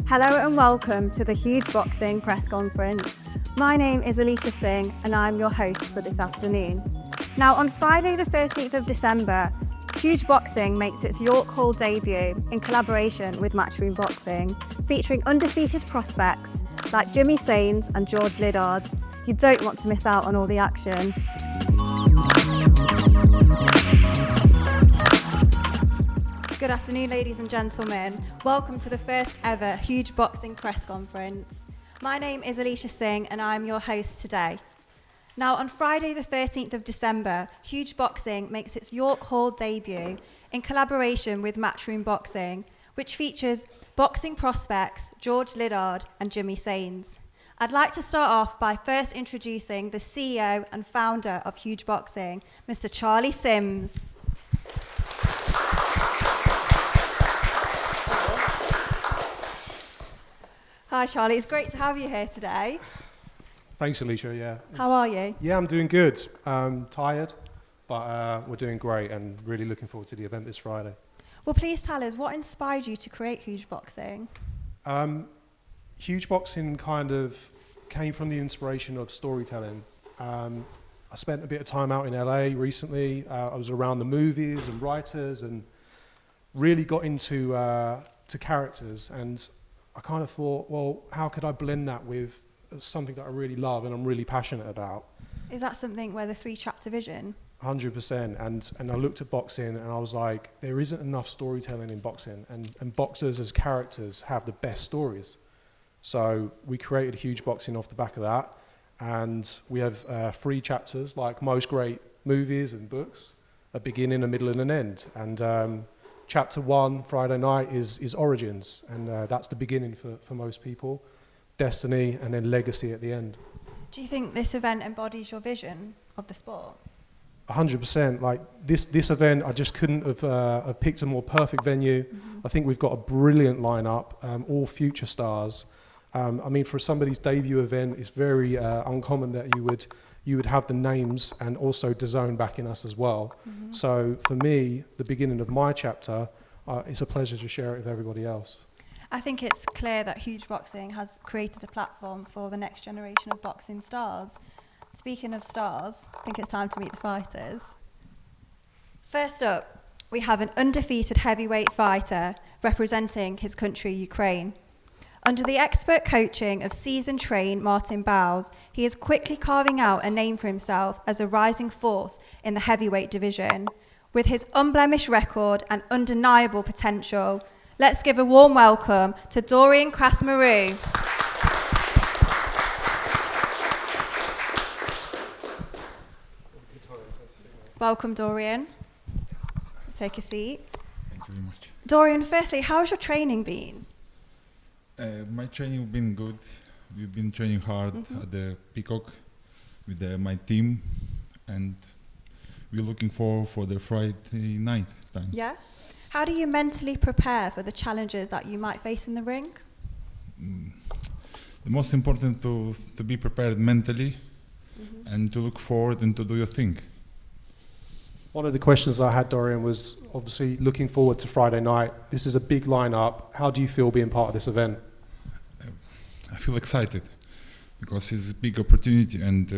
Hello and welcome to the Huge Boxing press conference. My name is Alicia Singh and I'm your host for this afternoon. Now on Friday the 13th of December, Huge Boxing makes its York Hall debut in collaboration with Matchroom Boxing, featuring undefeated prospects like Jimmy Sains and George Liddard. You don't want to miss out on all the action. Good afternoon, ladies and gentlemen. Welcome to the first ever Huge Boxing press conference. My name is Alicia Singh and I'm your host today. Now, on Friday the 13th of December, Huge Boxing makes its York Hall debut in collaboration with Matchroom Boxing, which features boxing prospects George Liddard and Jimmy Sains. I'd like to start off by first introducing the CEO and founder of Huge Boxing, Mr. Charlie Sims. Hi Charlie, it's great to have you here today. Thanks, Alicia. Yeah. How are you? Yeah, I'm doing good. Tired, but we're doing great and really looking forward to the event this Friday. Well, please tell us, what inspired you to create Huge Boxing? Huge Boxing kind of came from the inspiration of storytelling. I spent a bit of time out in LA recently. I was around the movies and writers and really got into to characters, and I kind of thought, well, how could I blend that with something that I really love and I'm really passionate about? Is that something where the three-chapter vision? 100%. And I looked at boxing and I was like, there isn't enough storytelling in boxing, and boxers as characters have the best stories. So we created Huge Boxing off the back of that, and we have 3 chapters, like most great movies and books, a beginning, a middle and an end. And Chapter 1, Friday night, is Origins, and that's the beginning for most people. Destiny, and then Legacy at the end. Do you think this event embodies your vision of the sport? 100%. Like this event, I just couldn't have picked a more perfect venue. Mm-hmm. I think we've got a brilliant lineup, all future stars. I mean, for somebody's debut event, it's very uncommon that you would have the names and also DAZN backing us as well. Mm-hmm. So for me, the beginning of my chapter, it's a pleasure to share it with everybody else. I think it's clear that Huge Boxing has created a platform for the next generation of boxing stars. Speaking of stars, I think it's time to meet the fighters. First up, we have an undefeated heavyweight fighter representing his country, Ukraine. Under the expert coaching of seasoned trained Martin Bowles, he is quickly carving out a name for himself as a rising force in the heavyweight division. With his unblemished record and undeniable potential, let's give a warm welcome to Dorin Krasmaru. Welcome, Dorin. Take a seat. Thank you very much. Dorin, firstly, how has your training been? My training has been good. We've been training hard at the Peacock with my team, and we're looking forward for the Friday night time. Yeah? How do you mentally prepare for the challenges that you might face in the ring? The most important to be prepared mentally and to look forward and to do your thing. One of the questions I had, Dorin, was obviously looking forward to Friday night. This is a big lineup. How do you feel being part of this event? I feel excited because it's a big opportunity, and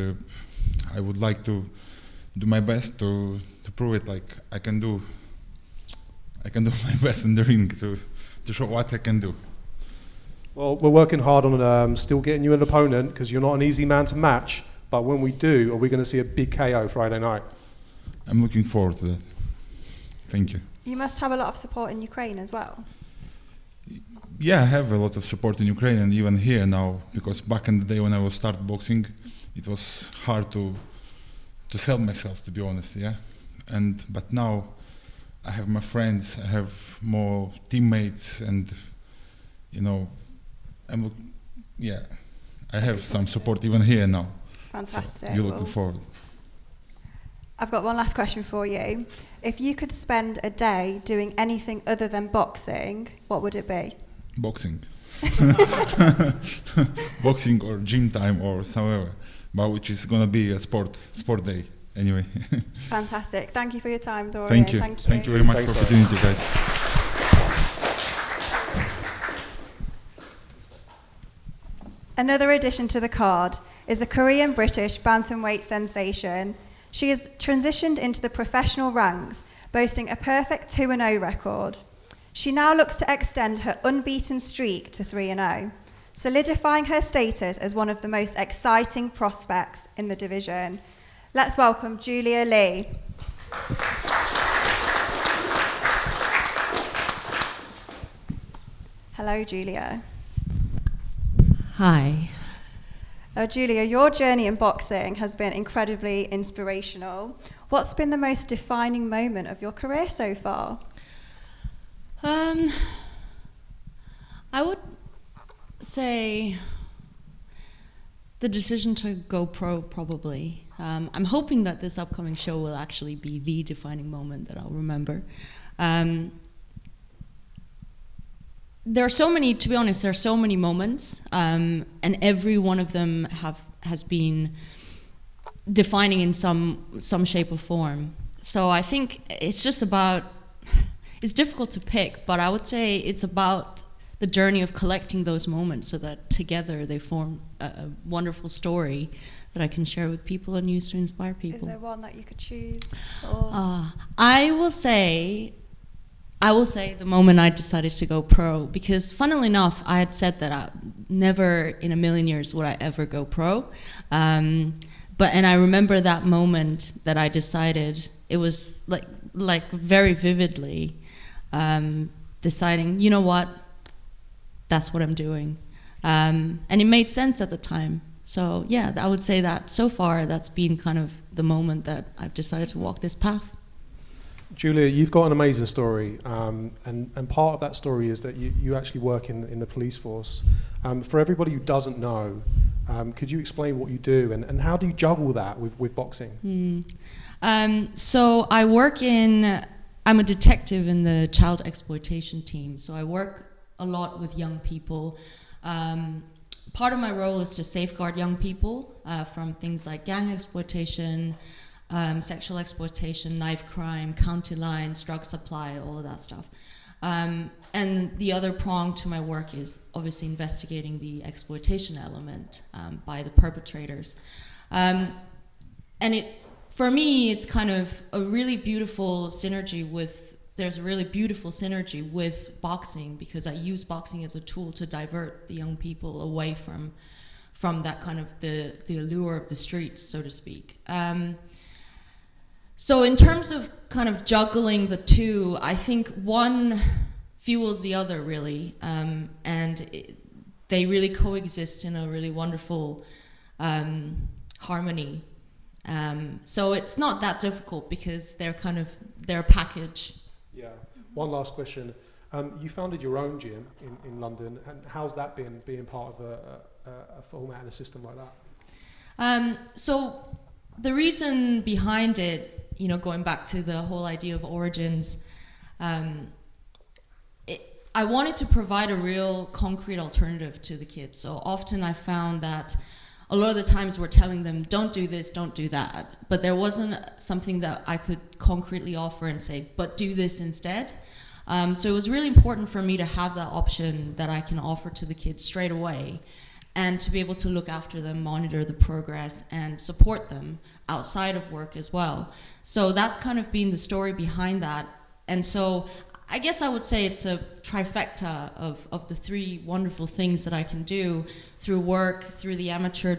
I would like to do my best to prove it. Like I can do my best in the ring to show what I can do. Well, we're working hard on still getting you an opponent, because you're not an easy man to match. But when we do, are we going to see a big KO Friday night? I'm looking forward to that. Thank you. You must have a lot of support in Ukraine as well. Yeah, I have a lot of support in Ukraine and even here now, because back in the day when I was start boxing, it was hard to sell myself, to be honest, yeah. But now I have my friends, I have more teammates, and you know, I have some support even here now. Fantastic. So you're looking forward. I've got one last question for you. If you could spend a day doing anything other than boxing, what would it be? Boxing. Boxing or gym time or somewhere, but which is gonna be a sport day anyway. Fantastic. Thank you for your time, Dorin. Thank you. Thank you very much for the opportunity, guys. Another addition to the card is a Korean-British bantamweight sensation. She has transitioned into the professional ranks, boasting a perfect 2-0 record. She now looks to extend her unbeaten streak to 3-0, solidifying her status as one of the most exciting prospects in the division. Let's welcome Julia Lee. Hello, Julia. Hi. Julia, your journey in boxing has been incredibly inspirational. What's been the most defining moment of your career so far? I would say the decision to go pro, probably. I'm hoping that this upcoming show will actually be the defining moment that I'll remember. There are so many, to be honest, there are so many moments, and every one of them has been defining in some shape or form. So I think it's just about, it's difficult to pick, but I would say it's about the journey of collecting those moments so that together they form a wonderful story that I can share with people and use to inspire people. Is there one that you could choose? Or? I will say the moment I decided to go pro, because funnily enough, I had said that I never in a million years would I ever go pro. And I remember that moment that I decided, it was like very vividly deciding, you know what, that's what I'm doing. And it made sense at the time. So yeah, I would say that so far that's been kind of the moment that I've decided to walk this path. Julia, you've got an amazing story, and part of that story is that you actually work in the police force. For everybody who doesn't know, could you explain what you do and how do you juggle that with boxing? So I'm a detective in the child exploitation team, so I work a lot with young people. Part of my role is to safeguard young people from things like gang exploitation, sexual exploitation, knife crime, county lines, drug supply, all of that stuff. And the other prong to my work is obviously investigating the exploitation element by the perpetrators. For me, it's kind of a really beautiful synergy there's a really beautiful synergy with boxing, because I use boxing as a tool to divert the young people away from that kind of the allure of the streets, so to speak. So in terms of kind of juggling the two, I think one fuels the other really, they really coexist in a really wonderful harmony. So it's not that difficult because they're a package. Yeah. One last question. You founded your own gym in London, and how's that been, being part of a format and a system like that? So the reason behind it, going back to the whole idea of origins, I wanted to provide a real concrete alternative to the kids. So often I found that a lot of the times we're telling them, don't do this, don't do that. But there wasn't something that I could concretely offer and say, but do this instead. So it was really important for me to have that option that I can offer to the kids straight away, and to be able to look after them, monitor the progress, and support them outside of work as well. So that's kind of been the story behind that. And so I guess I would say it's a trifecta of the three wonderful things that I can do through work, through the amateur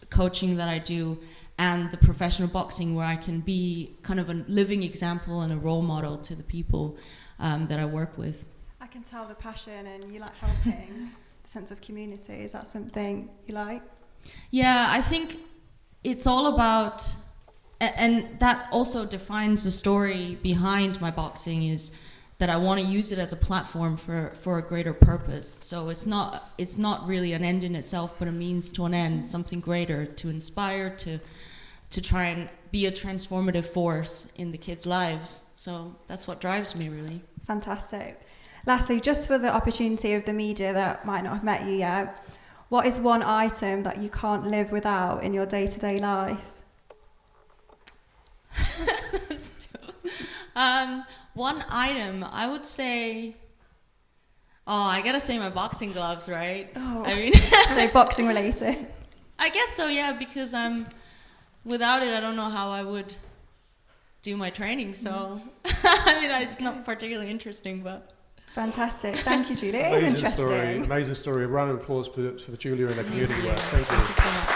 coaching that I do, and the professional boxing, where I can be kind of a living example and a role model to the people that I work with. I can tell the passion, and you like helping, the sense of community. Is that something you like? Yeah, I think it's all about, and that also defines the story behind my boxing, is that I want to use it as a platform for a greater purpose. So it's not really an end in itself, but a means to an end, something greater, to inspire, to try and be a transformative force in the kids' lives. So that's what drives me, really. Fantastic. Lastly, just for the opportunity of the media that might not have met you yet, what is one item that you can't live without in your day-to-day life? That's true. One item, I would say, Oh, I gotta say my boxing gloves, right? Oh. I mean, So boxing related. I guess so, yeah, because without it, I don't know how I would do my training. So, I mean, it's not particularly interesting, but. Fantastic. Thank you, Julia. It is interesting. Amazing story. A round of applause for Julia and the community work. Thank you. Thank you so much.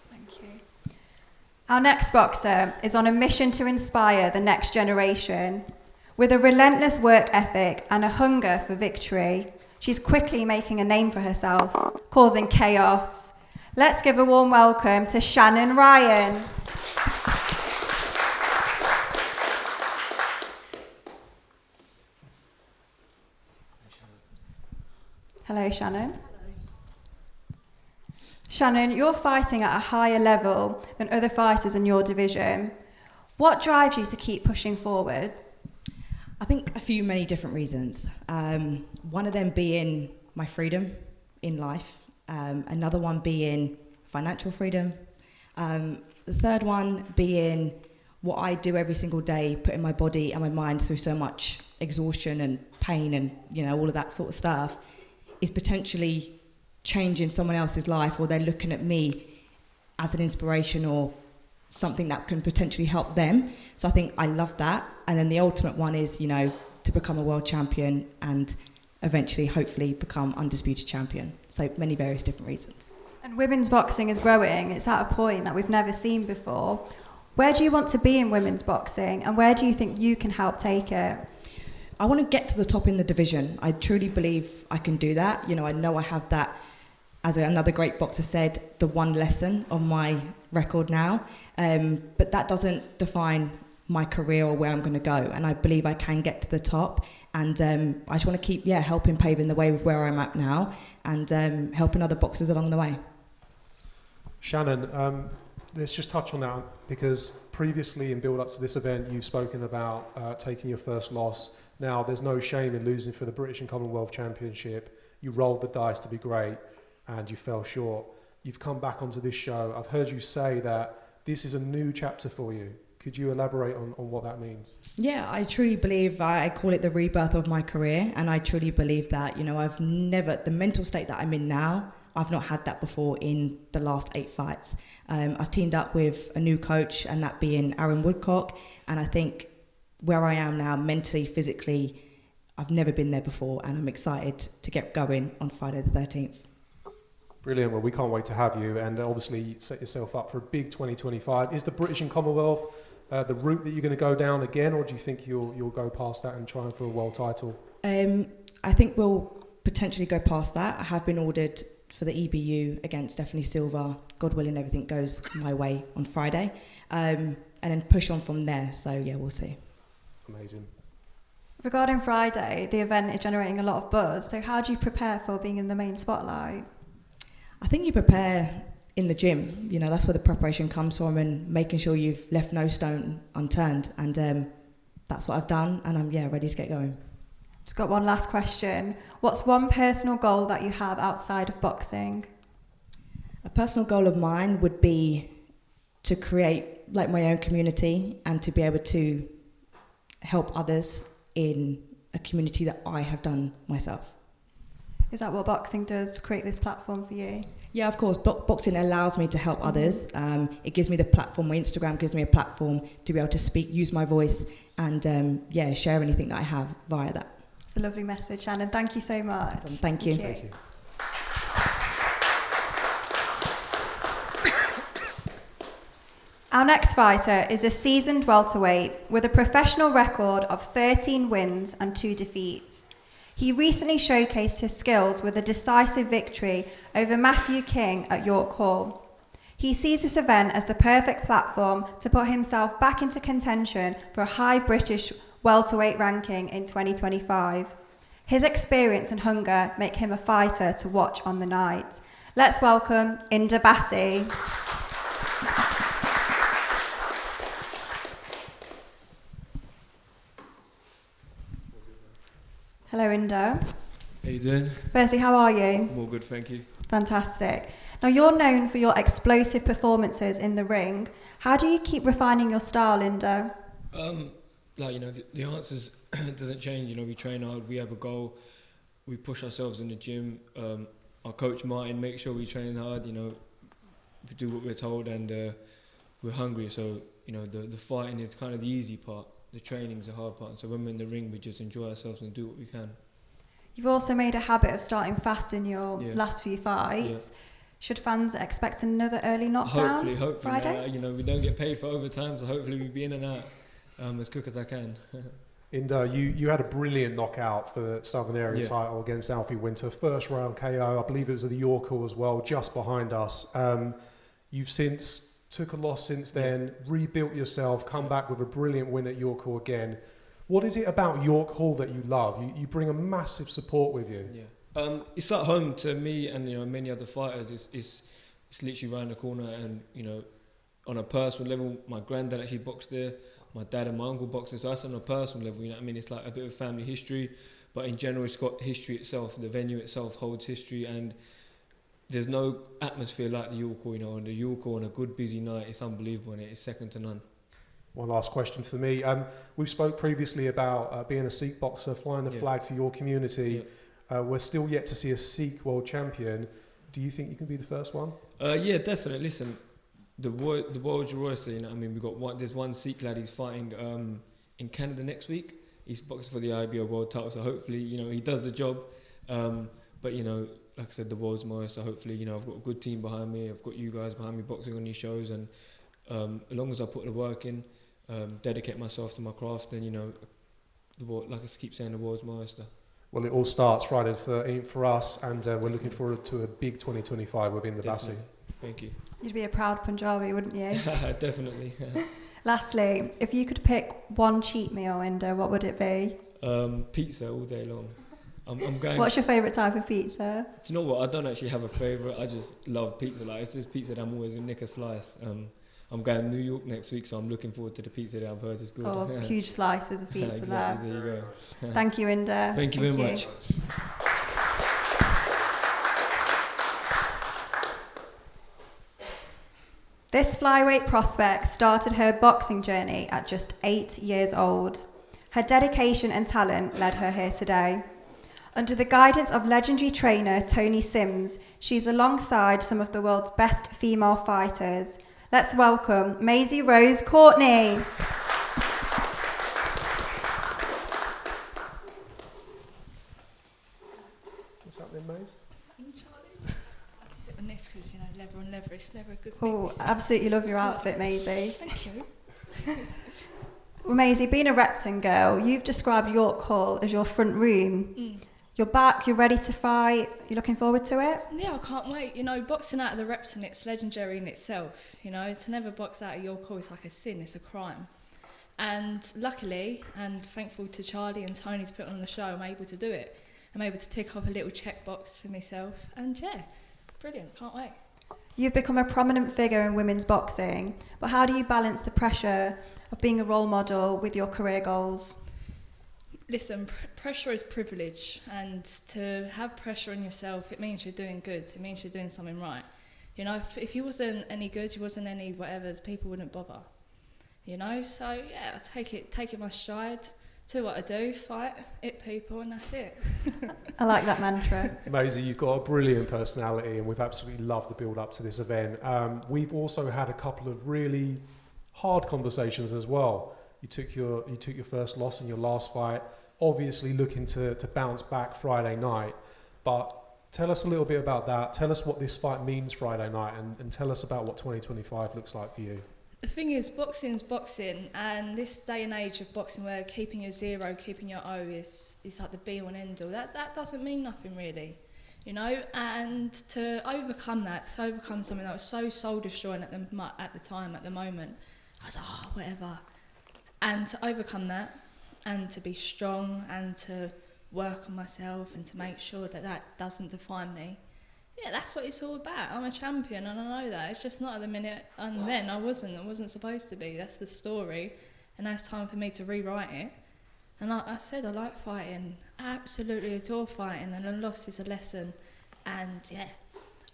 Thank you. Our next boxer is on a mission to inspire the next generation. With a relentless work ethic and a hunger for victory, she's quickly making a name for herself, causing chaos. Let's give a warm welcome to Shannon Ryan. Hello, Shannon. Hello. Shannon, you're fighting at a higher level than other fighters in your division. What drives you to keep pushing forward? I think many different reasons. One of them being my freedom in life. Another one being financial freedom. The third one being what I do every single day, putting my body and my mind through so much exhaustion and pain and, all of that sort of stuff, is potentially changing someone else's life, or they're looking at me as an inspiration or something that can potentially help them. So I think I love that. And then the ultimate one is, to become a world champion and eventually, hopefully, become undisputed champion. So many various different reasons. And women's boxing is growing. It's at a point that we've never seen before. Where do you want to be in women's boxing, and where do you think you can help take it? I want to get to the top in the division. I truly believe I can do that. I know I have that, as another great boxer said, the one lesson on my record now. But that doesn't define my career or where I'm going to go. And I believe I can get to the top. And I just want to keep, helping paving the way with where I'm at now, and helping other boxers along the way. Shannon, let's just touch on that, because previously in build-up to this event, you've spoken about taking your first loss. Now, there's no shame in losing for the British and Commonwealth Championship. You rolled the dice to be great, and you fell short. You've come back onto this show. I've heard you say that this is a new chapter for you. Could you elaborate on what that means? Yeah, I truly believe, I call it the rebirth of my career, and I truly believe that, I've never, the mental state that I'm in now, I've not had that before in the last 8 fights. I've teamed up with a new coach, and that being Aaron Woodcock, and I think where I am now, mentally, physically, I've never been there before, and I'm excited to get going on Friday the 13th. Brilliant. Well, we can't wait to have you, and obviously set yourself up for a big 2025. Is the British and Commonwealth the route that you're going to go down again, or do you think you'll go past that and try for a world title? I think we'll potentially go past that. I have been ordered for the EBU against Stephanie Silva. God willing, everything goes my way on Friday, and then push on from there. So yeah, we'll see. Amazing. Regarding Friday, the event is generating a lot of buzz. So how do you prepare for being in the main spotlight? I think you prepare in the gym. That's where the preparation comes from, and making sure you've left no stone unturned. And that's what I've done, and I'm ready to get going. Just got one last question. What's one personal goal that you have outside of boxing? A personal goal of mine would be to create my own community, and to be able to help others in a community that I have done myself. Is that what boxing does, create this platform for you? Yeah, of course. Boxing allows me to help others. It gives me the platform. My Instagram gives me a platform to be able to speak, use my voice, and share anything that I have via that. It's a lovely message, Shannon. Thank you so much. Thank you. Thank you. Our next fighter is a seasoned welterweight with a professional record of 13 wins and 2 defeats. He recently showcased his skills with a decisive victory over Matthew King at York Hall. He sees this event as the perfect platform to put himself back into contention for a high British welterweight ranking in 2025. His experience and hunger make him a fighter to watch on the night. Let's welcome Inder Bassi. Hello, Inder. How you doing? Firstly, how are you? I'm all good, thank you. Fantastic. Now, you're known for your explosive performances in the ring. How do you keep refining your style, Inder? like, you know, the answers doesn't change. You know, we train hard, we have a goal, we push ourselves in the gym. Our coach Martin makes sure we train hard. You know, we do what we're told, and we're hungry. So, you know, the fighting is kind of the easy part. The training's the hard part. And so when we're in the ring, we just enjoy ourselves and do what we can. You've also made a habit of starting fast in your last few fights. Yeah. Should fans expect another early knockdown? Hopefully. Friday? You know, we don't get paid for overtime, so hopefully we'll be in and out as quick as I can. Inder, you had a brilliant knockout for the Southern Area title against Alfie Winter. First round KO, I believe it was at the York Hall as well, just behind us. You've since took a loss since then, rebuilt yourself, come back with a brilliant win at York Hall again. What is it about York Hall that you love? You bring a massive support with you. Yeah. It's at home to me and, you know, many other fighters. It's literally around the corner, and, you know, on a personal level, my granddad actually boxed there, my dad and my uncle boxed there, so that's on a personal level, you know what I mean? It's like a bit of family history, but in general it's got history itself. The venue itself holds history, and there's no atmosphere like the York Hall, you know. On the York Hall on a good busy night, it's unbelievable, and it's second to none. One last question for me. We've spoke previously about being a Sikh boxer, flying the flag for your community. Yeah. We're still yet to see a Sikh world champion. Do you think you can be the first one? Yeah, definitely. Listen, the world's your oyster, you know what I mean? There's one Sikh lad, he's fighting in Canada next week. He's boxing for the IBO world title, so hopefully, you know, he does the job. But, you know, like I said, the world's my oyster. Hopefully, you know, I've got a good team behind me. I've got you guys behind me boxing on these shows, and as long as I put the work in, dedicate myself to my craft, then, you know, the world, like I keep saying, the world's my oyster. Well, it all starts Friday the 13th for us, and we're looking forward to a big 2025 with Inder Bassi. Thank you. You'd be a proud Punjabi, wouldn't you? Definitely. Lastly, if you could pick one cheat meal, Inder, what would it be? Pizza all day long. I'm going. What's your favourite type of pizza? Do you know what? I don't actually have a favourite. I just love pizza. Like, if there's pizza, I'm always in nick a slice. I'm going to New York next week, so I'm looking forward to the pizza that I've heard is good. Oh, huge slices of pizza exactly, there. there you go. Thank you, Inder. Thank you very much. This flyweight prospect started her boxing journey at just 8 years old. Her dedication and talent led her here today. Under the guidance of legendary trainer Tony Sims, she's alongside some of the world's best female fighters. Let's welcome Maisey Rose Courtney. What's happening, Maze? I sit on this because, you know, leather on leather, it's never a good Oh, mix. absolutely love your outfit, Maisey. Thank you. Well, Maisey, being a Repton girl, you've described York Hall as your front room. You're back, you're ready to fight, you're looking forward to it? Yeah, I can't wait. You know, boxing out of the Repton, it's legendary in itself. You know, to never box out of York Hall is like a sin, it's a crime. And luckily, and thankful to Charlie and Tony to put on the show, I'm able to do it. I'm able to tick off a little checkbox for myself, and yeah, brilliant, can't wait. You've become a prominent figure in women's boxing, but how do you balance the pressure of being a role model with your career goals? Listen, pressure is privilege, and to have pressure on yourself, it means you're doing good, it means you're doing something right. You know, if you wasn't any good, you wasn't any whatever, people wouldn't bother. You know, so yeah, I take it my stride, do what I do, fight, hit people, and that's it. I like that mantra. Maisey, you've got a brilliant personality, and we've absolutely loved the build up to this event. We've also had a couple of really hard conversations as well. You took your first loss in your last fight, obviously looking to bounce back Friday night. But tell us a little bit about that. Tell us what this fight means Friday night, and tell us about what 2025 looks like for you. The thing is, boxing's boxing, and this day and age of boxing where keeping your zero, keeping your O is like the be all and end all, that doesn't mean nothing really, you know. And to overcome something that was so soul destroying at the time, at the moment, I was like, whatever. And to overcome that, and to be strong, and to work on myself, and to make sure that doesn't define me. Yeah, that's what it's all about. I'm a champion, and I know that. It's just not at the minute, and then I wasn't supposed to be. That's the story, and now it's time for me to rewrite it. And like I said, I like fighting. I absolutely adore fighting, and a loss is a lesson. And yeah,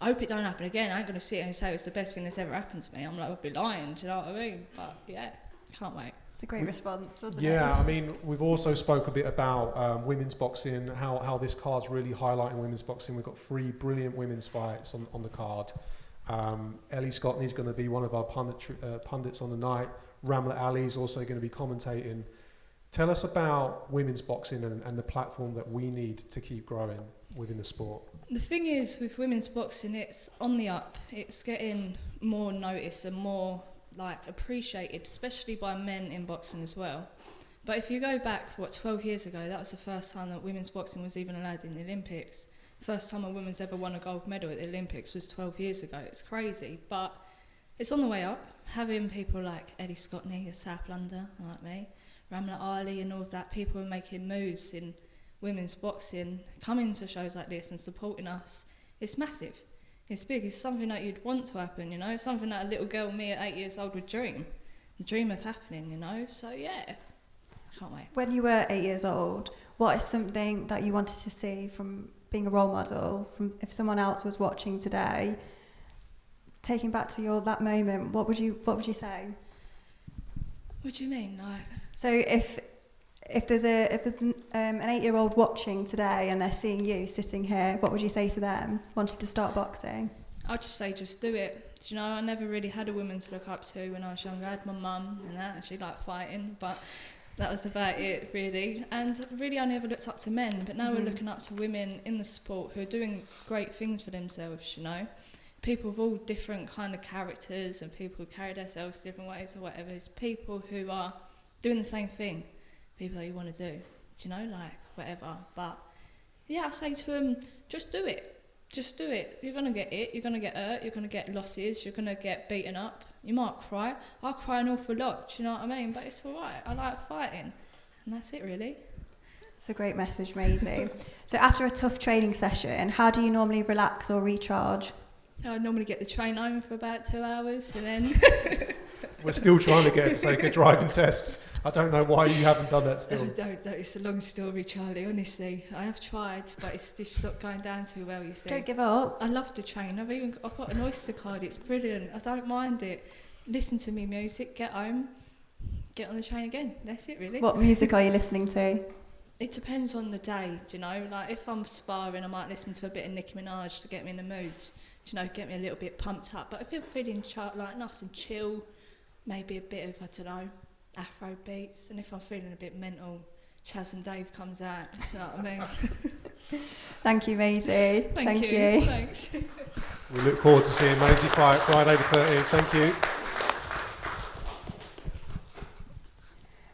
I hope it don't happen again. I ain't gonna sit here and say it's the best thing that's ever happened to me. I'm like, I'd be lying, do you know what I mean? But yeah, can't wait. It's a great response, wasn't it? Yeah, I mean, we've also spoke a bit about women's boxing, how this card's really highlighting women's boxing. We've got 3 brilliant women's fights on the card. Ellie Scottney's going to be one of our pundits on the night. Ramla Ali's also going to be commentating. Tell us about women's boxing and the platform that we need to keep growing within the sport. The thing is, with women's boxing, it's on the up. It's getting more notice and more appreciated, especially by men in boxing as well. But if you go back, 12 years ago, that was the first time that women's boxing was even allowed in the Olympics. First time a woman's ever won a gold medal at the Olympics was 12 years ago. It's crazy, but it's on the way up. Having people like Ellie Scottney, a South Londoner like me, Ramla Ali and all of that, people are making moves in women's boxing, coming to shows like this and supporting us. It's massive. It's big. It's something that you'd want to happen, you know. It's something that a little girl, me at 8 years old, would dream. The dream of happening, you know. So, yeah, can't wait. When you were 8 years old, what is something that you wanted to see from being a role model, from if someone else was watching today, taking back to that moment, what would you say? What do you mean? So if there's an 8-year-old watching today and they're seeing you sitting here, what would you say to them wanting to start boxing? I'd just say just do it. Do you know, I never really had a woman to look up to when I was younger. I had my mum and that, and she liked fighting, but that was about it, really. And really, I never looked up to men, but now we're looking up to women in the sport who are doing great things for themselves, you know. People of all different kind of characters and people who carry themselves different ways or whatever. It's people who are doing the same thing, people that you want to do, you know, whatever. But yeah, I say to them, just do it. Just do it. You're going to get it, you're going to get hurt, you're going to get losses, you're going to get beaten up. You might cry. I cry an awful lot, do you know what I mean? But it's all right. I like fighting. And that's it, really. It's a great message, Maisey. So after a tough training session, how do you normally relax or recharge? I normally get the train home for about 2 hours and then... We're still trying to get her to take a driving test. I don't know why you haven't done that still. Don't. It's a long story, Charlie, honestly. I have tried, but it's just not going down too well, you see. Don't give up. I love the train. I've got an Oyster card. It's brilliant. I don't mind it. Listen to me music, get home, get on the train again. That's it, really. What music are you listening to? It depends on the day, do you know? Like, if I'm sparring, I might listen to a bit of Nicki Minaj to get me in the mood, do you know, get me a little bit pumped up. But if you're feeling nice and chill, maybe a bit of, I don't know, Afro beats. And if I'm feeling a bit mental, Chaz and Dave comes out, you know what I mean? Thank you, Maisey. Thank you. Thanks. We look forward to seeing Maisey fight Friday the 13th. Thank you.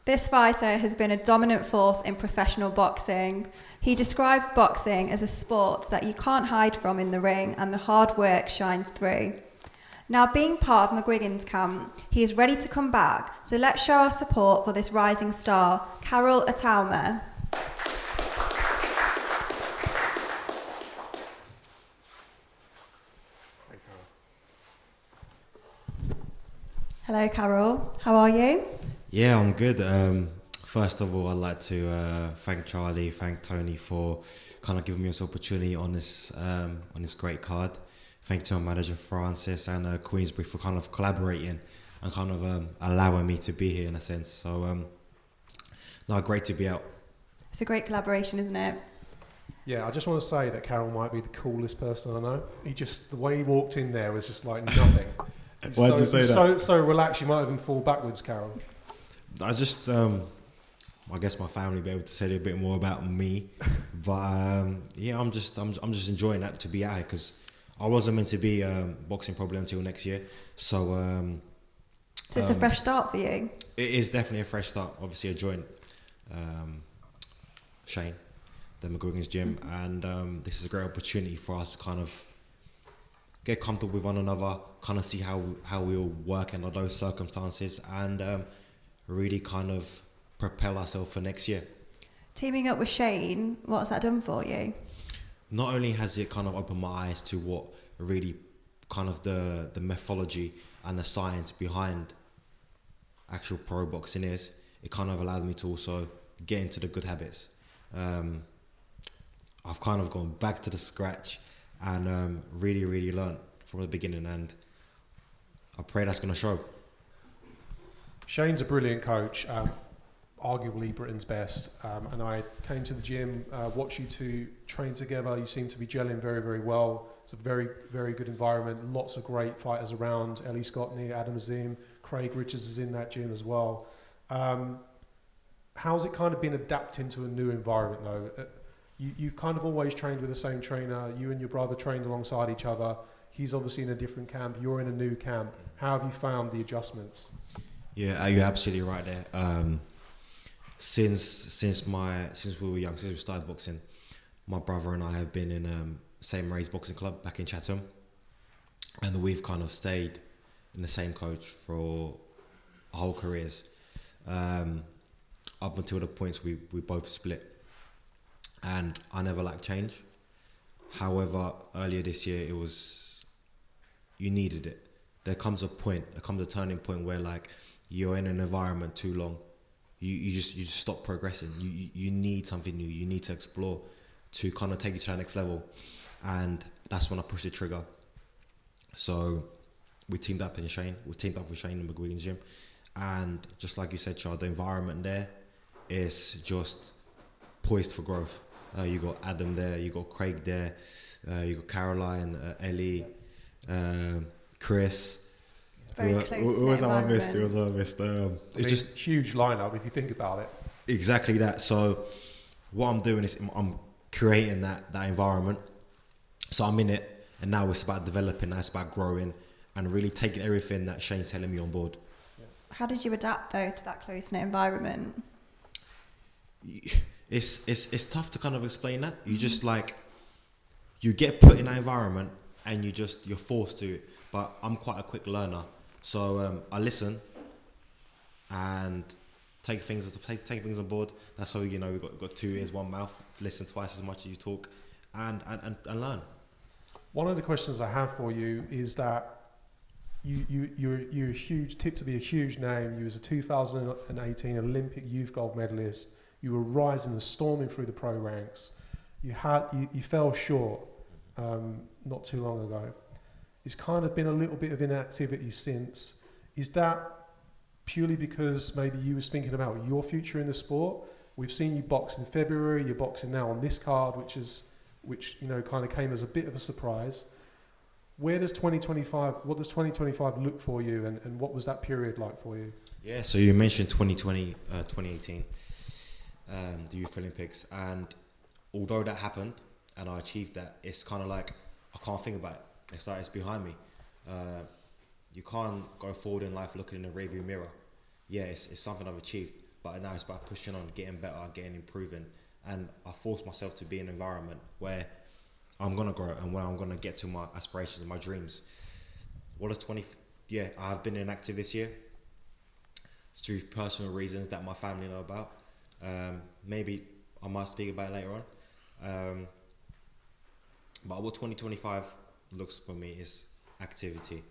This fighter has been a dominant force in professional boxing. He describes boxing as a sport that you can't hide from in the ring, and the hard work shines through. Now, being part of McGuigan's camp, he is ready to come back, so let's show our support for this rising star, Karol Itauma. Hello, Karol. How are you? Yeah, I'm good. First of all, I'd like to thank Charlie, thank Tony for kind of giving me this opportunity on this great card. Thank to my manager Francis and Queensbury for kind of collaborating and kind of allowing me to be here in a sense. So, great to be out. It's a great collaboration, isn't it? Yeah, I just want to say that Karol might be the coolest person I know. The way he walked in there was just like nothing. Why did you say that? So relaxed, you might even fall backwards, Karol. I just, I guess my family will be able to say a bit more about me, but yeah, I'm just enjoying that to be out here because I wasn't meant to be boxing probably until next year. So it's a fresh start for you. It is definitely a fresh start. Obviously, I joined Shane, the McGuigan's gym, and this is a great opportunity for us to kind of get comfortable with one another, kind of see how we all work under those circumstances, and really kind of propel ourselves for next year. Teaming up with Shane, what has that done for you? Not only has it kind of opened my eyes to what really kind of the methodology and the science behind actual pro boxing is, it kind of allowed me to also get into the good habits. I've kind of gone back to the scratch and really learned from the beginning, and I pray that's going to show. Shane's a brilliant coach, arguably Britain's best. And I came to the gym, watched you two train together. You seem to be gelling very, very well. It's a very, very good environment. Lots of great fighters around. Courtney, Adam Azim, Craig Richards is in that gym as well. How's it kind of been adapting to a new environment though? You've kind of always trained with the same trainer. You and your brother trained alongside each other. He's obviously in a different camp. You're in a new camp. How have you found the adjustments? Yeah, you're absolutely right there. Since we were young, since we started boxing, my brother and I have been in same Raised Boxing Club back in Chatham, and we've kind of stayed in the same coach for our whole careers, up until the points we both split. And I never liked change. However, earlier this year, it was, you needed it. There comes a turning point where like you're in an environment too long. You just stop progressing. You need something new. You need to explore to kind of take you to the next level. And that's when I pushed the trigger. So we teamed up with Shane in McGuigan's gym. And just like you said, Chad, the environment there is just poised for growth. You got Adam there, you got Craig there, you got Caroline, Ellie, Chris. Very close. It was on my list. It's just huge lineup if you think about it. Exactly that. So what I'm doing is I'm creating that environment. So I'm in it, and now it's about developing. Now it's about growing, and really taking everything that Shane's telling me on board. How did you adapt though to that close-knit environment? It's tough to kind of explain that. You just like, you get put in that environment and you're forced to. But I'm quite a quick learner, so I listen and take things on board. That's how we've got 2 ears, 1 mouth. Listen twice as much as you talk, and learn. One of the questions I have for you is that you're a huge, tipped to be a huge name. You was a 2018 Olympic youth gold medalist. You were rising and storming through the pro ranks. You fell short not too long ago. It's kind of been a little bit of inactivity since. Is that purely because maybe you was thinking about your future in the sport? We've seen you box in February. You're boxing now on this card, which kind of came as a bit of a surprise. What does 2025 look for you, and what was that period like for you? Yeah, so you mentioned 2018. The Youth Olympics, and although that happened and I achieved that, it's kind of like I can't think about it. It's like it's behind me. You can't go forward in life looking in the rearview mirror. Yeah, it's something I've achieved, but now it's about pushing on, getting better, improving, and I force myself to be in an environment where I'm gonna grow and where I'm gonna get to my aspirations and my dreams. I've been inactive this year through personal reasons that my family know about. Maybe I might speak about it later on. But what 2025 looks for me is activity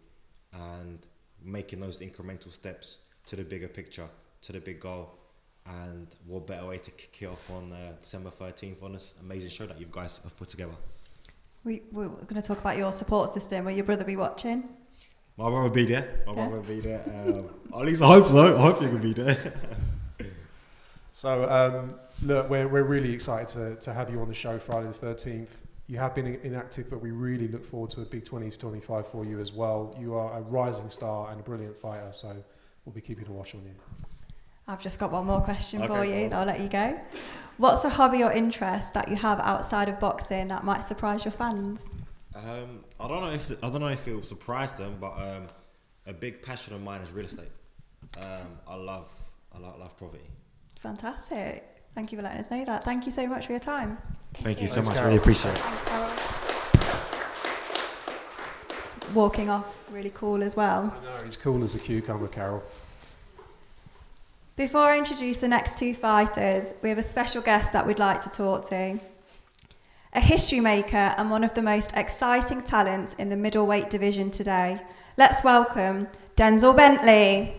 and making those incremental steps to the bigger picture, to the big goal. And what better way to kick it off on December 13th on this amazing show that you guys have put together. We're going to talk about your support system. Will your brother be watching? My brother will be there. At least I hope so. I hope you can be there. So, look, we're really excited to have you on the show Friday the 13th. You have been inactive, but we really look forward to a big 2025 for you as well. You are a rising star and a brilliant fighter, so we'll be keeping a watch on you. I've just got one more question for you. I'll let you go. What's a hobby or interest that you have outside of boxing that might surprise your fans? I don't know if it will surprise them, but a big passion of mine is real estate. I love property. Fantastic. Thank you for letting us know that. Thank you so much for your time. Thank you so much. Really appreciate it. Thanks, Karol. It's walking off really cool as well. I know, he's cool as a cucumber, Karol. Before I introduce the next 2 fighters, we have a special guest that we'd like to talk to. A history maker and one of the most exciting talents in the middleweight division today. Let's welcome Denzel Bentley.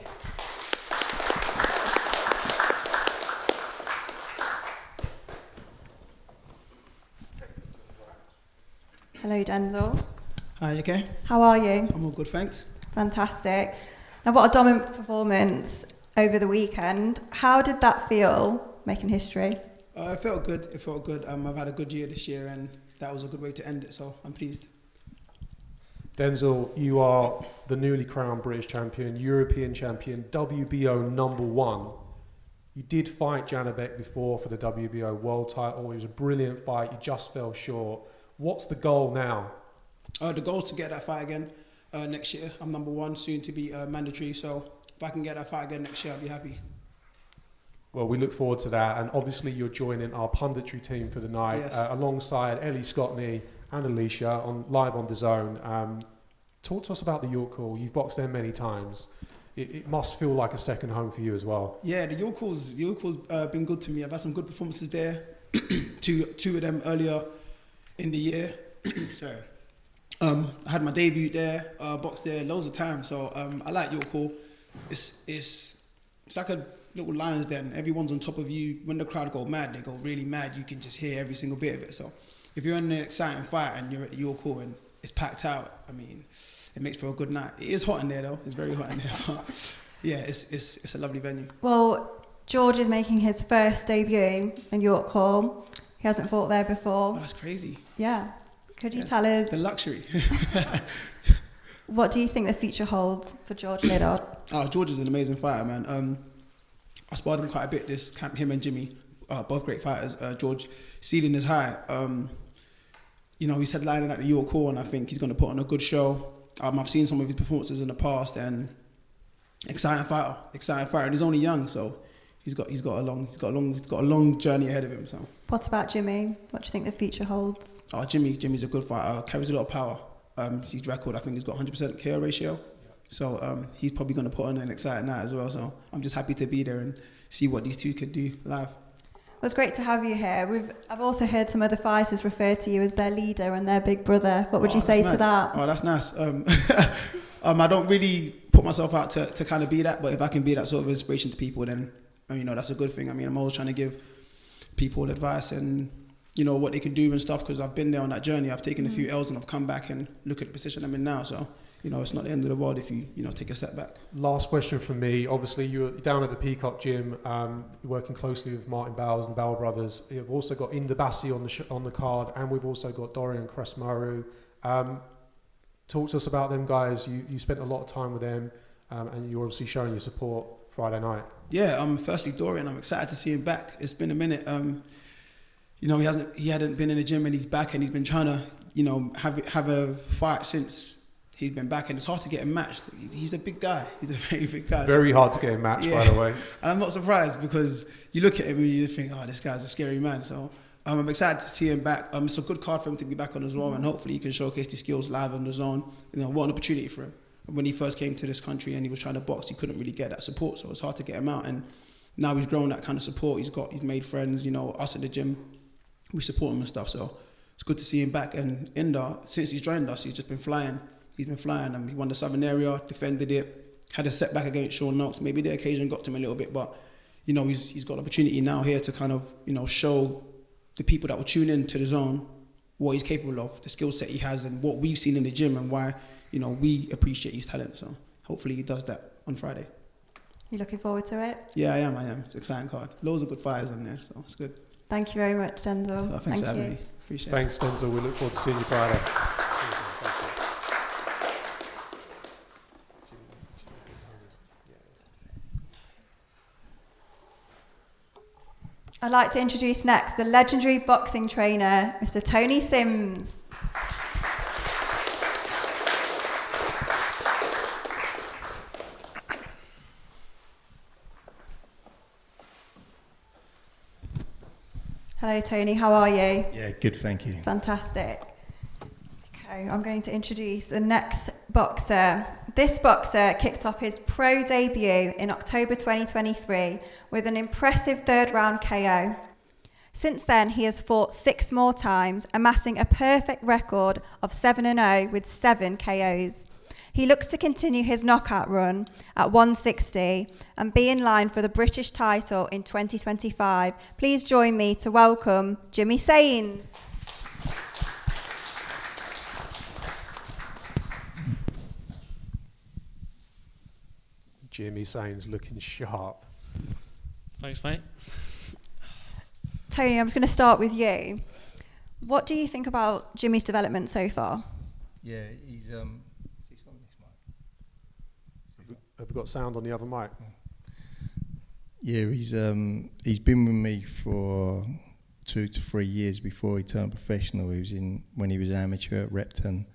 Hello, Denzel. Hi, you okay? How are you? I'm all good, thanks. Fantastic. Now, what a dominant performance over the weekend. How did that feel, making history? It felt good. It felt good. I've had a good year this year, and that was a good way to end it, so I'm pleased. Denzel, you are the newly crowned British champion, European champion, WBO #1. You did fight Janabek before for the WBO world title. It was a brilliant fight. You just fell short. What's the goal now? The goal is to get that fight again next year. I'm #1, soon to be mandatory, so if I can get that fight again next year, I'll be happy. Well, we look forward to that, and obviously you're joining our punditry team for the night, Yes. Alongside Ellie Scottney and Alicia live on DAZN. Talk to us about the York Hall. You've boxed there many times. It must feel like a second home for you as well. Yeah, the York Hall's been good to me. I've had some good performances there. two of them earlier in the year. Sorry. I had my debut there, boxed there loads of times. So I like York Hall. It's like a little lion's den. Everyone's on top of you. When the crowd go mad, they go really mad. You can just hear every single bit of it. So if you're in an exciting fight and you're at the York Hall and it's packed out, I mean, it makes for a good night. It is hot in there though. It's very hot in there. But yeah, it's a lovely venue. Well, George is making his first debut in York Hall. He hasn't fought there before. Oh, that's crazy. Yeah. Could you tell us The luxury. what do you think the future holds for George Liddard? Oh, George is an amazing fighter, man. I sparred him quite a bit this camp, him and Jimmy, both great fighters. George, ceiling is high. You know, he's headlining at the York Hall, and I think he's going to put on a good show. I've seen some of his performances in the past, and exciting fighter. And he's only young, so he's got a long journey ahead of him. So. What about Jimmy? What do you think the future holds? Oh, Jimmy's a good fighter. Carries a lot of power. His record, I think, he's got 100% KO ratio. So he's probably going to put on an exciting night as well. So I'm just happy to be there and see what these two could do live. Well, it's great to have you here. I've also heard some other fighters refer to you as their leader and their big brother. What would you say to that? Oh, that's nice. I don't really put myself out to kind of be that, but if I can be that sort of inspiration to people, then you know that's a good thing. I mean, I'm always trying to give people advice and you know what they can do and stuff, because I've been there on that journey. I've taken a few L's and I've come back and look at the position I'm in now. So you know, it's not the end of the world if you take a step back. Last question from me. Obviously, you're down at the Peacock Gym, you're working closely with Martin Bowers and Bauer Brothers. You've also got Inder Bassi on the card, and we've also got Dorin Krasmaru. Talk to us about them guys. You spent a lot of time with them, and you're obviously showing your support Friday night. Yeah, firstly Dorin, I'm excited to see him back. It's been a minute. You know, he hadn't been in the gym, and he's back, and he's been trying to, you know, have a fight since he's been back, and it's hard to get him matched. He's a big guy. He's a very big guy. Very hard to get him matched, by the way. And I'm not surprised, because you look at him and you think, oh, this guy's a scary man. So I'm excited to see him back. It's a good card for him to be back on as well, and hopefully he can showcase his skills live on DAZN. You know, what an opportunity for him. When he first came to this country and he was trying to box, he couldn't really get that support, so it's hard to get him out. And now he's grown that kind of support. He's made friends. You know, us at the gym, we support him and stuff. So it's good to see him back. And Inder, since he's joined us, he's just been flying. He's been flying. He won the Southern area, defended it, had a setback against Sean Knox. Maybe the occasion got to him a little bit, but you know, he's got an opportunity now here to kind of, you know, show the people that will tune in to DAZN what he's capable of, the skill set he has, and what we've seen in the gym, and why, you know, we appreciate his talent. So hopefully he does that on Friday. You looking forward to it? Yeah, I am. It's an exciting card. Loads of good fighters in there, so it's good. Thank you very much, Denzel. Thanks for having me. Appreciate it. Thanks, Denzel. We look forward to seeing you Friday. I'd like to introduce next the legendary boxing trainer, Mr. Tony Sims. Hello, Tony. How are you? Yeah, good, thank you. Fantastic. Okay, I'm going to introduce the next boxer. This boxer kicked off his pro debut in October 2023 with an impressive third round KO. Since then, he has fought 6 more times, amassing a perfect record of 7-0 with 7 KOs. He looks to continue his knockout run at 160 and be in line for the British title in 2025. Please join me to welcome Jimmy Sains. Jimmy Sains looking sharp. Thanks, mate. Tony, I'm just going to start with you. What do you think about Jimmy's development so far? Yeah, he's Have we got sound on the other mic? yeah, he's been with me for 2 to 3 years before he turned professional. He was when he was an amateur at Repton,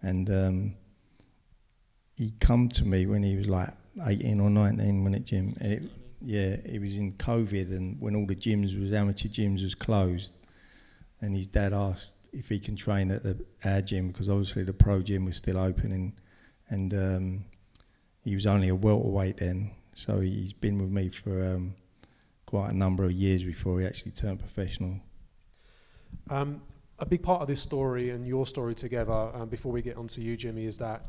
and he come to me when he was like 18 or 19 when at gym. And it was in COVID, and when all the amateur gyms was closed, and his dad asked if he can train at our gym, because obviously the pro gym was still open, and he was only a welterweight then, so he's been with me for quite a number of years before he actually turned professional. A big part of this story and your story together, before we get onto you, Jimmy, is that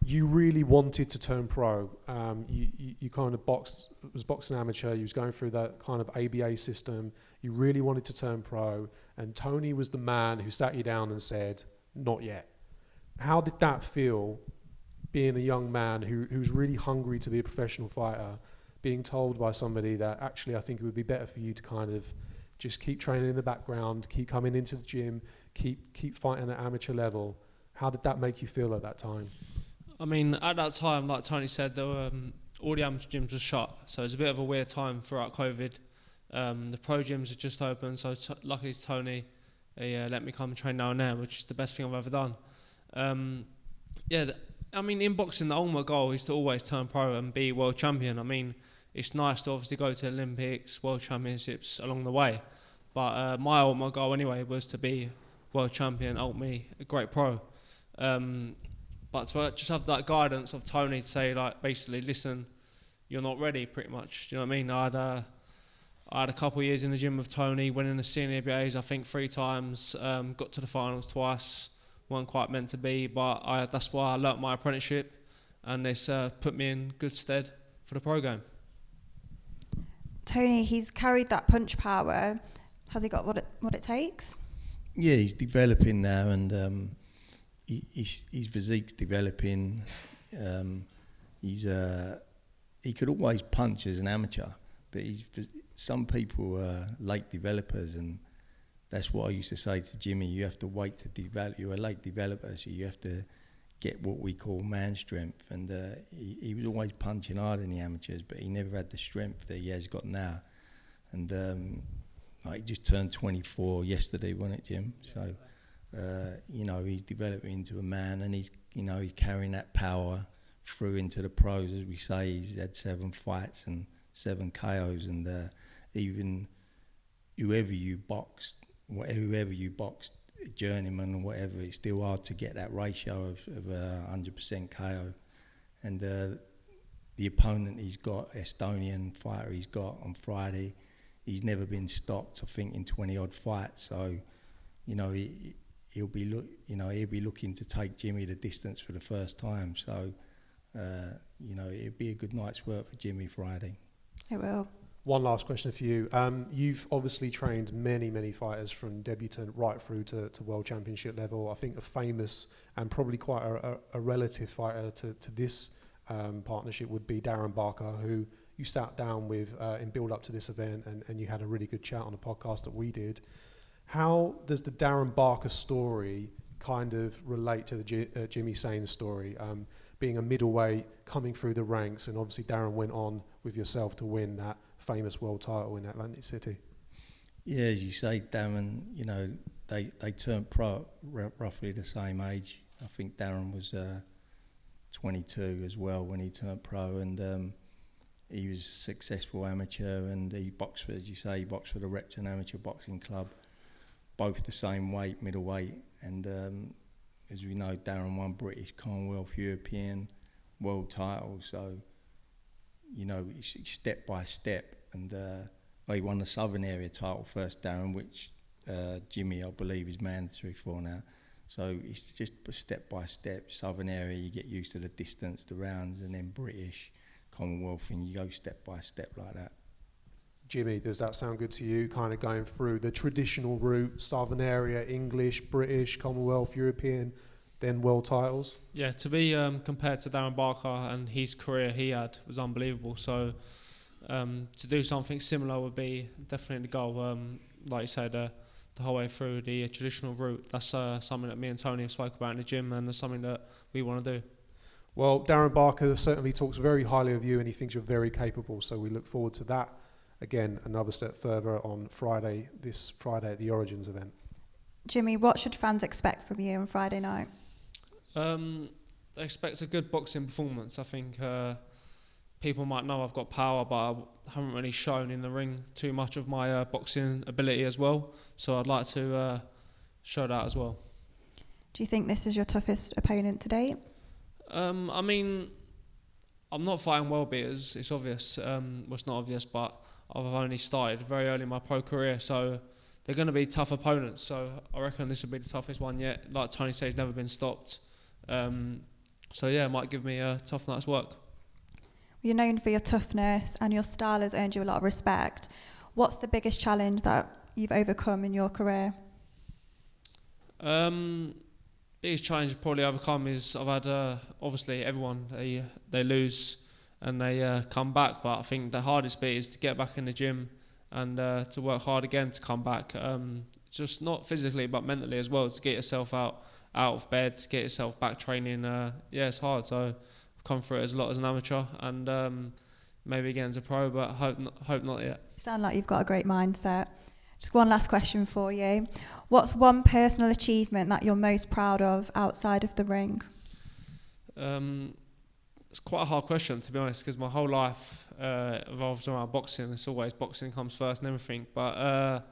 you really wanted to turn pro. You kind of was boxing amateur, you was going through that kind of ABA system, you really wanted to turn pro, and Tony was the man who sat you down and said, not yet. How did that feel, being a young man who's really hungry to be a professional fighter, being told by somebody that actually I think it would be better for you to kind of just keep training in the background, keep coming into the gym, keep fighting at amateur level? How did that make you feel at that time? I mean, at that time, like Tony said, there were, all the amateur gyms were shut, so it was a bit of a weird time throughout COVID. The pro gyms had just opened, so luckily to Tony, he let me come and train now and then, which is the best thing I've ever done. I mean, in boxing, the ultimate goal is to always turn pro and be world champion. I mean, it's nice to obviously go to Olympics, world championships along the way, but my ultimate goal anyway was to be world champion, ultimately a great pro. But to just have that guidance of Tony to say, like, basically, listen, you're not ready, pretty much. Do you know what I mean? I had a couple of years in the gym with Tony, winning the senior ABAs, I think 3 times, got to the finals twice, weren't quite meant to be, but that's why I learnt my apprenticeship, and it's put me in good stead for the program. Tony, he's carried that punch power. Has he got what it takes? Yeah, he's developing now, and his physique's developing. He could always punch as an amateur, but some people are late developers, and that's what I used to say to Jimmy. You have to wait to develop. You're a late developer, so you have to get what we call man strength. And he was always punching hard in the amateurs, but he never had the strength that he has got now. And he just turned 24 yesterday, wasn't it, Jim? So he's developing into a man, and he's carrying that power through into the pros. As we say, he's had 7 fights and 7 KOs, and even whoever you boxed, journeyman or whatever, it's still hard to get that ratio of 100% KO. And the opponent he's got, Estonian fighter he's got on Friday, he's never been stopped, I think, in 20 odd fights. So, he'll be looking to take Jimmy the distance for the first time. So, it'll be a good night's work for Jimmy Friday. It will. One last question for you. You've obviously trained many fighters from debutant right through to world championship level. I think a famous and probably quite a relative fighter to this partnership would be Dorin Barker, who you sat down with in build up to this event, and you had a really good chat on the podcast that we did. How does the Dorin Barker story kind of relate to the Jimmy Sains story? Being a middleweight, coming through the ranks, and obviously Dorin went on with yourself to win that famous world title in Atlantic City. Yeah, as you say, Darren, they turned pro roughly the same age. I think Darren was 22 as well when he turned pro, and he was a successful amateur, and he boxed for, as you say, he boxed for the Repton Amateur Boxing Club, both the same weight, middleweight, and as we know, Darren won British, Commonwealth, European, world titles, so it's step by step, and he won the Southern Area title first, Darren, which Jimmy, I believe, is mandatory for now. So it's just step by step. Southern Area, you get used to the distance, the rounds, and then British, Commonwealth, and you go step by step like that. Jimmy, does that sound good to you? Kind of going through the traditional route, Southern Area, English, British, Commonwealth, European. then world titles. Yeah, to be compared to Darren Barker and his career he had was unbelievable. So to do something similar would be definitely the goal. Like you said, the whole way through the traditional route. That's something that me and Tony have spoke about in the gym, and that's something that we want to do. Well, Darren Barker certainly talks very highly of you, and he thinks you're very capable. So we look forward to that. Again, another step further on this Friday at the Origins event. Jimmy, what should fans expect from you on Friday night? They expect a good boxing performance. I think people might know I've got power, but I haven't really shown in the ring too much of my boxing ability as well. So I'd like to show that as well. Do you think this is your toughest opponent to date? I mean, I'm not fighting world beaters. It's obvious. Well, it's not obvious, but I've only started very early in my pro career, so they're going to be tough opponents. So I reckon this will be the toughest one yet. Like Tony says, he's never been stopped. So yeah, it might give me a tough night's work. You're known for your toughness, and your style has earned you a lot of respect. What's the biggest challenge that you've overcome in your career? Biggest challenge I've probably overcome is I've had obviously everyone they lose and they come back, but I think the hardest bit is to get back in the gym and to work hard again to come back. Just not physically but mentally as well, to get yourself out of bed, to get yourself back training. Yeah, it's hard. So I've come through it as a lot as an amateur, and maybe again as a pro, but hope not yet. You sound like you've got a great mindset. Just one last question for you. What's one personal achievement that you're most proud of outside of the ring? It's quite a hard question, to be honest, because my whole life revolves around boxing. It's always boxing comes first and everything. But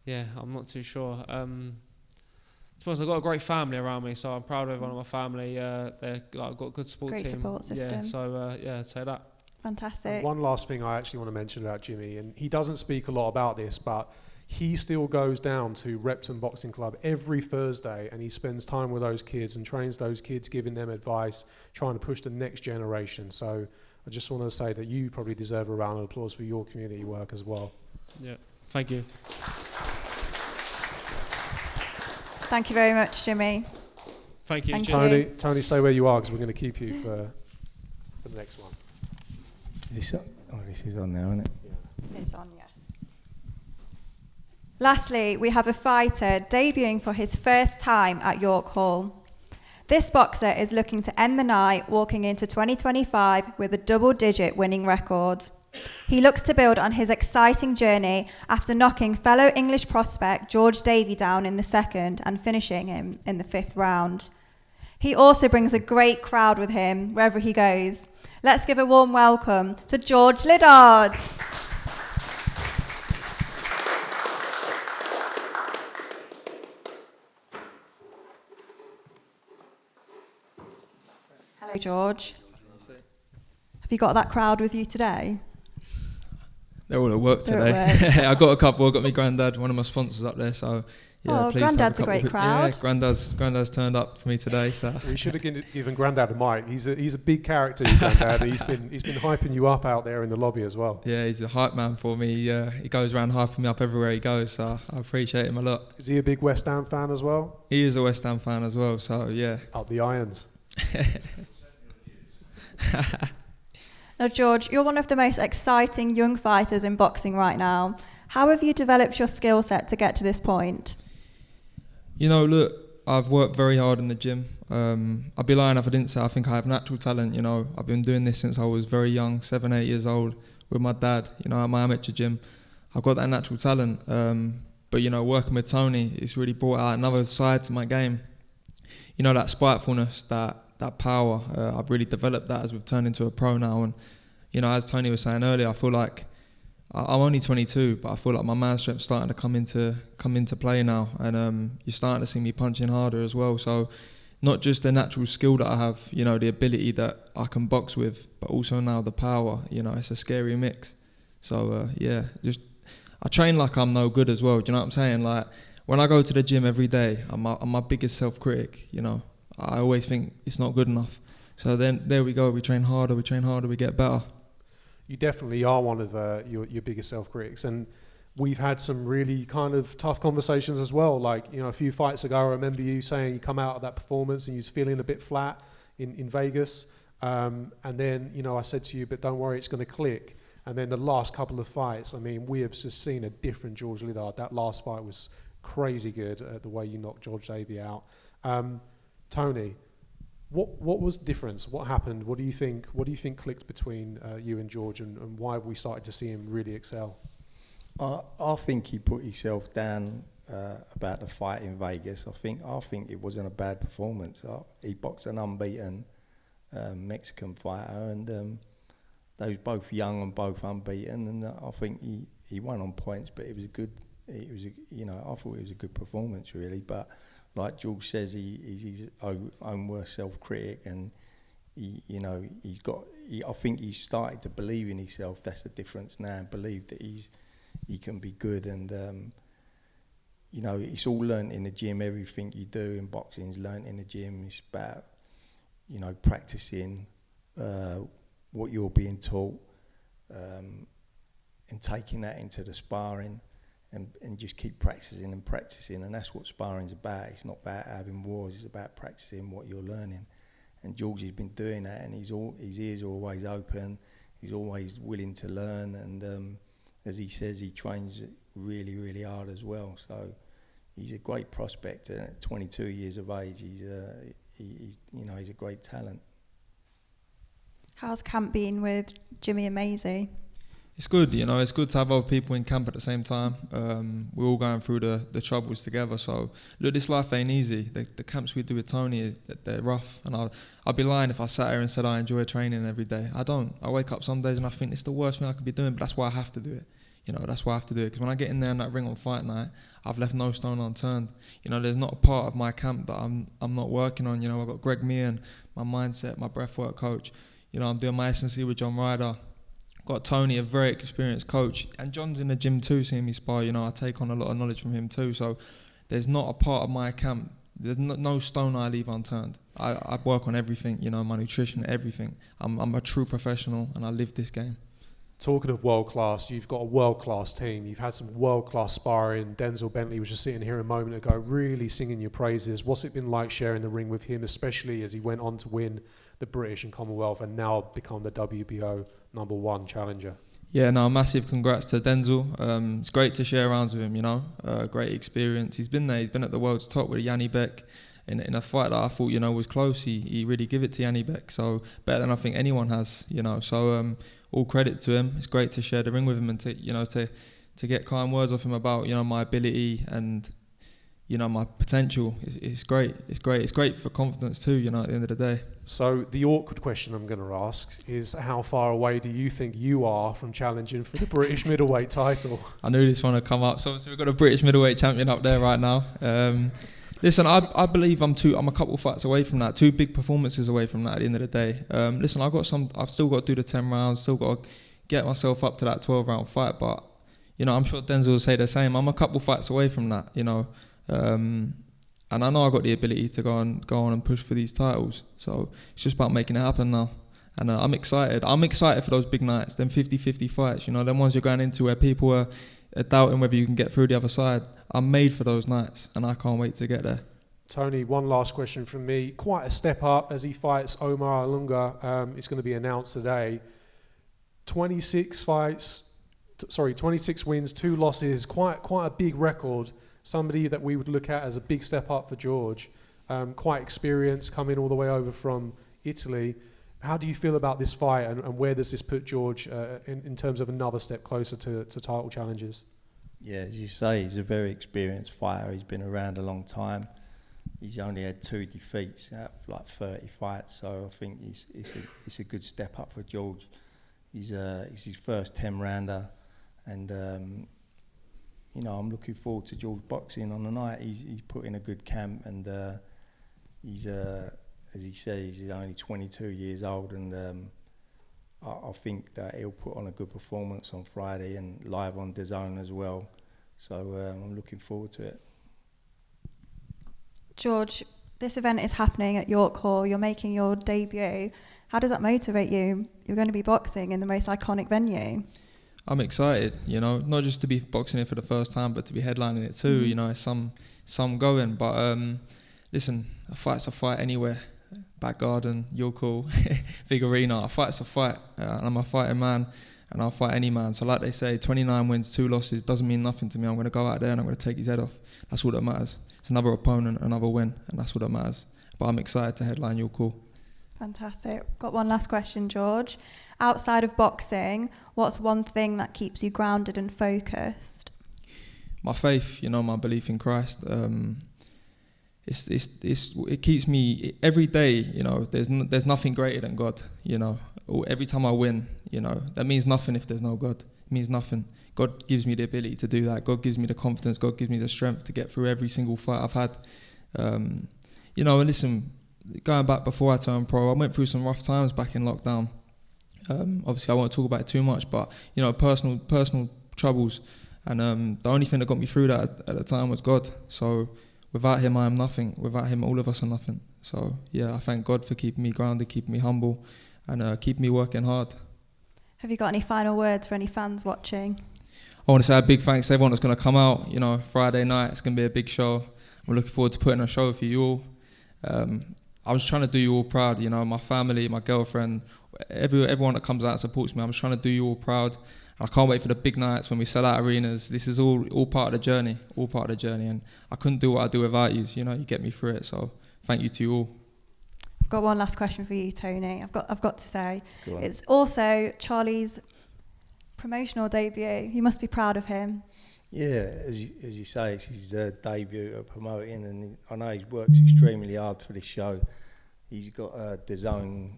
yeah, I'm not too sure. To be honest, I've got a great family around me, so I'm proud of everyone in my family. I've got a good support team. Great support system. Yeah, so yeah, I'd say that. Fantastic. And one last thing I actually want to mention about Jimmy, and he doesn't speak a lot about this, but he still goes down to Repton Boxing Club every Thursday, and he spends time with those kids and trains those kids, giving them advice, trying to push the next generation. So I just want to say that you probably deserve a round of applause for your community work as well. Yeah, thank you. Thank you very much, Jimmy. Thank you. Tony, stay where you are, because we're going to keep you for the next one. This is on now, isn't it? Yeah. It's on, yes. Lastly, we have a fighter debuting for his first time at York Hall. This boxer is looking to end the night walking into 2025 with a double-digit winning record. He looks to build on his exciting journey after knocking fellow English prospect George Davey down in the second and finishing him in the fifth round. He also brings a great crowd with him wherever he goes. Let's give a warm welcome to George Liddard. Hello, George. Have you got that crowd with you today? They're all at work today. I got a couple. I got my granddad, one of my sponsors, up there. So yeah, please. Granddad's a great crowd. Yeah, granddad's turned up for me today. So we should have given Granddad a mic. He's a big character, Granddad. He's been hyping you up out there in the lobby as well. Yeah, he's a hype man for me. He goes around hyping me up everywhere he goes. So I appreciate him a lot. Is he a big West Ham fan as well? He is a West Ham fan as well. So yeah. Up the irons. Now, George, you're one of the most exciting young fighters in boxing right now. How have you developed your skill set to get to this point? You know, look, I've worked very hard in the gym. I'd be lying if I didn't say I think I have natural talent. You know, I've been doing this since I was very young, 7, 8 years old, with my dad, you know, at my amateur gym. I've got that natural talent. But, you know, working with Tony, it's really brought out another side to my game. You know, that spitefulness, that power, I've really developed that as we've turned into a pro now. And, you know, as Tony was saying earlier, I feel like I'm only 22, but I feel like my man strength's starting to come into play now. And you're starting to see me punching harder as well. So not just the natural skill that I have, you know, the ability that I can box with, but also now the power, you know, it's a scary mix. So, yeah, just I train like I'm no good as well, do you know what I'm saying? Like, when I go to the gym every day, I'm my biggest self-critic, you know. I always think it's not good enough. So then there we go. We train harder, we get better. You definitely are one of your biggest self-critics. And we've had some really kind of tough conversations as well. Like, you know, a few fights ago, I remember you saying you come out of that performance and you was feeling a bit flat in Vegas. And then, you know, I said to you, but don't worry, it's going to click. And then the last couple of fights, I mean, we have just seen a different George Liddard. That last fight was crazy good, the way you knocked George Davey out. Tony, what was the difference? What happened? What do you think clicked between you and George, and why have we started to see him really excel? I think he put himself down about the fight in Vegas. I think it wasn't a bad performance. He boxed an unbeaten Mexican fighter, and they was both young and both unbeaten. And I think he won on points, but it was a good. I thought it was a good performance really. But like George says, he's his own worst self-critic, and I think he's started to believe in himself. That's the difference now. Believe that he can be good, and it's all learnt in the gym. Everything you do in boxing is learnt in the gym. It's about practicing what you're being taught, and taking that into the sparring, and just keep practicing, and that's what sparring's about. It's not about having wars, it's about practicing what you're learning. And George has been doing that, and his ears are always open, he's always willing to learn, and as he says, he trains really, really hard as well. So he's a great prospect. At 22 years of age, he's a great talent. How's camp been with Jimmy and Maisey? It's good, it's good to have other people in camp at the same time. We're all going through the troubles together. So, look, this life ain't easy. The camps we do with Tony, they're rough. And I'd be lying if I sat here and said I enjoy training every day. I don't. I wake up some days and I think it's the worst thing I could be doing, but that's why I have to do it. That's why I have to do it. Because when I get in there in that ring on fight night, I've left no stone unturned. There's not a part of my camp that I'm not working on. I've got Greg Meehan, my mindset, my breathwork coach. I'm doing my S&C with John Ryder. Got Tony, a very experienced coach, and John's in the gym too, seeing me spar. I take on a lot of knowledge from him too. So there's not a part of my camp, there's no stone I leave unturned. I work on everything, my nutrition, everything. I'm a true professional, and I live this game. Talking of world class, you've got a world class team. You've had some world class sparring. Denzel Bentley was just sitting here a moment ago, really singing your praises. What's it been like sharing the ring with him, especially as he went on to win the British and Commonwealth and now become the WBO #1 challenger? Yeah, no, massive congrats to Denzel. It's great to share rounds with him, great experience. He's been there, he's been at the world's top with Yanni Beck in a fight that I thought, was close. He really give it to Yanni Beck, so better than I think anyone has, so all credit to him. It's great to share the ring with him and to get kind words off him about, my ability and, my potential. It's great. It's great for confidence too, at the end of the day. So the awkward question I'm going to ask is, how far away do you think you are from challenging for the British middleweight title? I knew this one would come up. So obviously we've got a British middleweight champion up there right now. Listen, I believe I'm a couple of fights away from that, 2 big performances away from that at the end of the day. Listen, I've still got to do the 10 rounds, still got to get myself up to that 12-round fight, but, I'm sure Denzel will say the same. I'm a couple fights away from that, and I know I've got the ability to go on and push for these titles. So it's just about making it happen now. And I'm excited. I'm excited for those big nights, them 50-50 fights, them ones you're going into where people are doubting whether you can get through the other side. I'm made for those nights, and I can't wait to get there. Tony, one last question from me. Quite a step up as he fights Omar Alunga. It's going to be announced today. 26 wins, 2 losses. Quite a big record. Somebody that we would look at as a big step up for George. Quite experienced, coming all the way over from Italy. How do you feel about this fight, and where does this put George in terms of another step closer to title challenges? Yeah, as you say, he's a very experienced fighter. He's been around a long time. He's only had 2 defeats out of like 30 fights, so I think it's a good step up for George. He's his first 10-rounder, and I'm looking forward to George boxing on the night. He's put in a good camp, and he's as he says, he's only 22 years old, and I think that he'll put on a good performance on Friday and live on DAZN as well. So I'm looking forward to it. George, this event is happening at York Hall. You're making your debut. How does that motivate you? You're going to be boxing in the most iconic venue. I'm excited, you know, not just to be boxing it for the first time, but to be headlining it too. You know, some going. But listen, a fight's a fight anywhere. Back garden, you're cool. Big arena, a fight's a fight. And I'm a fighting man, and I'll fight any man. So like they say, 29 wins, 2 losses doesn't mean nothing to me. I'm going to go out there and I'm going to take his head off. That's all that matters. It's another opponent, another win, and that's all that matters. But I'm excited to headline You're Cool. Fantastic. Got one last question, George. Outside of boxing, what's one thing that keeps you grounded and focused? My faith, you know, my belief in Christ. It keeps me every day. You know, there's nothing greater than God. You know, every time I win, you know, that means nothing if there's no God. It means nothing. God gives me the ability to do that. God gives me the confidence. God gives me the strength to get through every single fight I've had. You know, and listen, going back before I turned pro, I went through some rough times back in lockdown. Obviously, I won't talk about it too much, but you know, personal troubles, and the only thing that got me through that at the time was God. So without Him, I am nothing. Without Him, all of us are nothing. So yeah, I thank God for keeping me grounded, keeping me humble, and keeping me working hard. Have you got any final words for any fans watching? I want to say a big thanks to everyone that's going to come out. You know, Friday night, it's going to be a big show. I'm looking forward to putting a show for you all. I was trying to do you all proud, you know, my family, my girlfriend, everyone that comes out and supports me. I'm just trying to do you all proud. I can't wait for the big nights when we sell out arenas. This is all part of the journey, and I couldn't do what I do without you. So, you know, you get me through it. So thank you to you all. I've got one last question for you, Tony. I've got to say, it's also Charlie's promotional debut. You must be proud of him. Yeah, as you say, it's his debut at promoting, and I know he's worked extremely hard for this show. He's got DAZN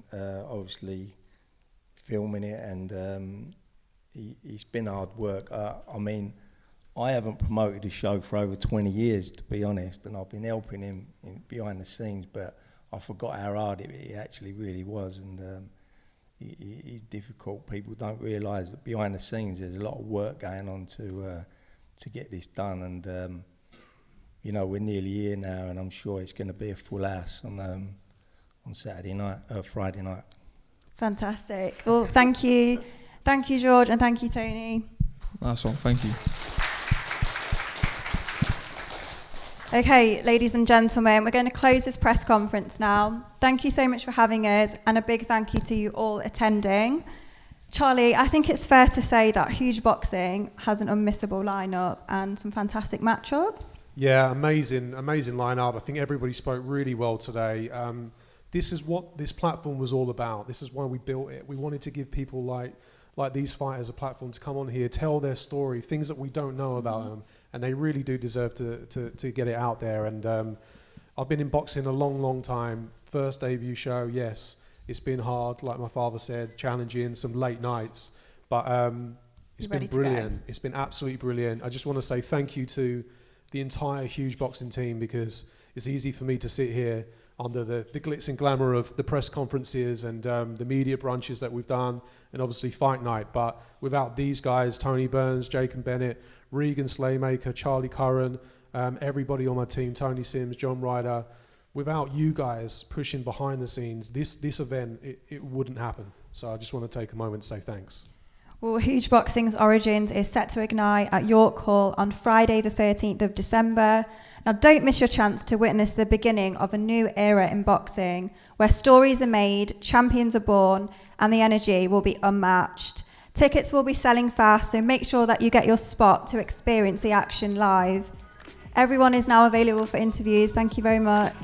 obviously filming it, and he's been hard work. I mean, I haven't promoted the show for over 20 years, to be honest, and I've been helping him behind the scenes, but I forgot how hard it actually really was, and he's difficult. People don't realise that behind the scenes there's a lot of work going on to get this done, and you know, we're nearly here now, and I'm sure it's going to be a full house on Friday night. Fantastic. Well, thank you, George, and thank you, Tony. Nice one. Thank you. Okay, ladies and gentlemen, we're going to close this press conference now. Thank you so much for having us, and a big thank you to you all attending. Charlie, I think it's fair to say that Huge Boxing has an unmissable lineup and some fantastic matchups. Yeah, amazing lineup. I think everybody spoke really well today. This is what this platform was all about. This is why we built it. We wanted to give people like these fighters a platform to come on here, tell their story, things that we don't know about them, and they really do deserve to get it out there. And I've been in boxing a long time. First debut show, yes. It's been hard, like my father said, challenging, some late nights, but it's been brilliant. It's been absolutely brilliant. I just want to say thank you to the entire Huge Boxing team, because it's easy for me to sit here under the glitz and glamour of the press conferences and the media brunches that we've done, and obviously Fight Night. But without these guys, Tony Burns, Jacob Bennett, Regan Slaymaker, Charlie Curran, everybody on my team, Tony Sims, John Ryder, without you guys pushing behind the scenes, this event, it wouldn't happen. So I just want to take a moment to say thanks. Well, Huge Boxing's Origins is set to ignite at York Hall on Friday the 13th of December. Now, don't miss your chance to witness the beginning of a new era in boxing, where stories are made, champions are born, and the energy will be unmatched. Tickets will be selling fast, so make sure that you get your spot to experience the action live. Everyone is now available for interviews. Thank you very much.